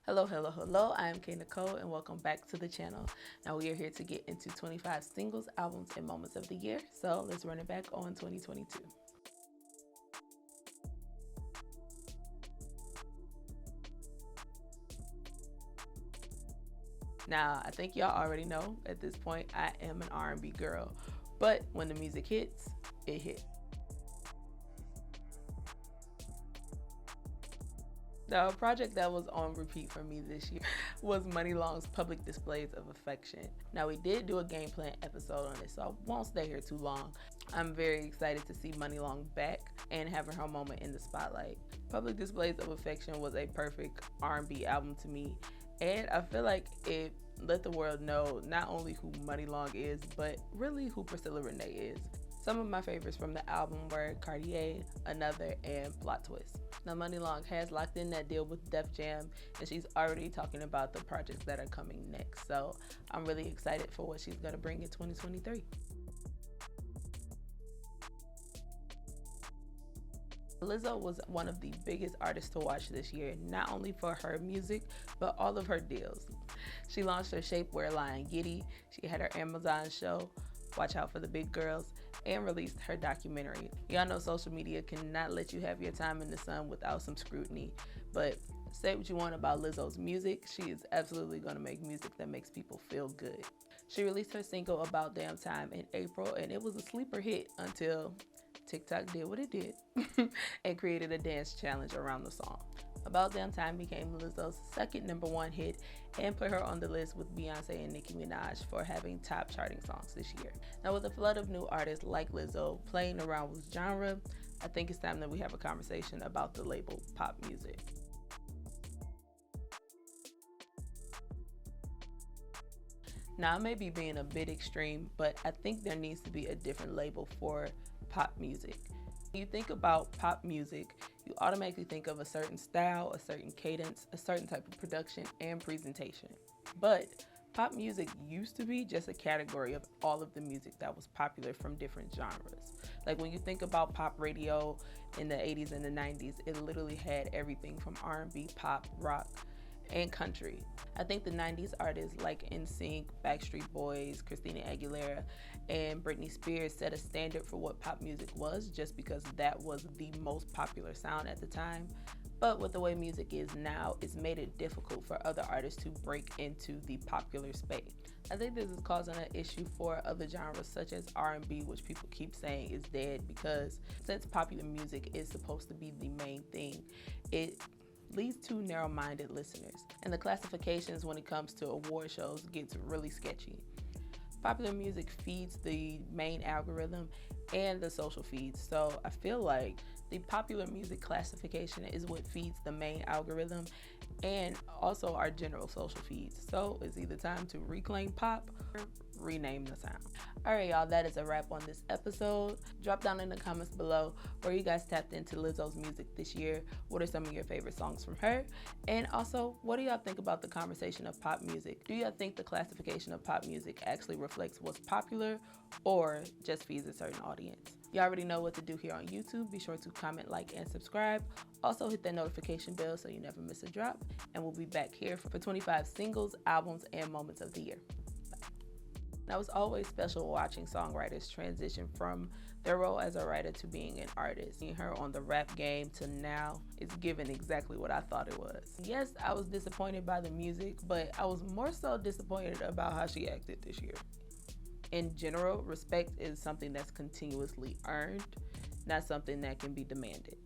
Hello, I am Nikole and welcome back to the channel. Now we are here to get into 25 singles, albums, and moments of the year. So let's run it back on 2022. Now, I think y'all already know at this point, I am an R&B girl, but when the music hits, it hits. The project that was on repeat for me this year was Muni LIZZO's Public Displays of Affection. Now, we did do a game plan episode on it, so I won't stay here too long. I'm very excited to see Muni LIZZO back and having her moment in the spotlight. Public Displays of Affection was a perfect R&B album to me, and I feel like it let the world know not only who Muni LIZZO is, but really who Priscilla Renee is. Some of my favorites from the album were Cartier, Another, and Plot Twist. Now, Muni LIZZO has locked in that deal with Def Jam, and she's already talking about the projects that are coming next. So I'm really excited for what she's going to bring in 2023. Lizzo was one of the biggest artists to watch this year, not only for her music, but all of her deals. She launched her shapewear line, Giddy. She had her Amazon show, Watch Out for the Big Girls, and released her documentary. Y'all know social media cannot let you have your time in the sun without some scrutiny, but say what you want about Lizzo's music, she is absolutely going to make music that makes people feel good. She released her single About Damn Time in April, and it was a sleeper hit until TikTok did what it did and created a dance challenge around the song. About Damn Time became Lizzo's second #1 hit and put her on the list with Beyonce and Nicki Minaj for having top charting songs this year. Now, with a flood of new artists like Lizzo playing around with genre, I think it's time that we have a conversation about the label pop music. Now, I may be being a bit extreme, but I think there needs to be a different label for pop music. When you think about pop music, you automatically think of a certain style, a certain cadence, a certain type of production and presentation. But pop music used to be just a category of all of the music that was popular from different genres. Like when you think about pop radio in the 80s and the 90s, it literally had everything from R&B, pop, rock, and country. I think the 90s artists like NSYNC, Backstreet Boys, Christina Aguilera, and Britney Spears set a standard for what pop music was just because that was the most popular sound at the time. But with the way music is now, it's made it difficult for other artists to break into the popular space. I think this is causing an issue for other genres such as R&B, which people keep saying is dead because since popular music is supposed to be the main thing, it leads to narrow-minded listeners, and the classifications when it comes to award shows gets really sketchy. Popular music feeds the main algorithm and the social feeds, so I feel like the popular music classification is what feeds the main algorithm and also our general social feeds. So it's either time to reclaim pop or rename the sound. Alright y'all, that is a wrap on this episode. Drop down in the comments below where you guys tapped into Lizzo's music this year. What are some of your favorite songs from her? And also, what do y'all think about the conversation of pop music? Do y'all think the classification of pop music actually reflects what's popular or just feeds a certain audience? You already know what to do here on YouTube. Be sure to comment, like, and subscribe. Also hit that notification bell so you never miss a drop. And we'll be back here for 25 singles, albums, and moments of the year. Now, it's always special watching songwriters transition from their role as a writer to being an artist. Seeing her on the rap game to now, it's given exactly what I thought it was. Yes, I was disappointed by the music, but I was more so disappointed about how she acted this year. In general, respect is something that's continuously earned, not something that can be demanded.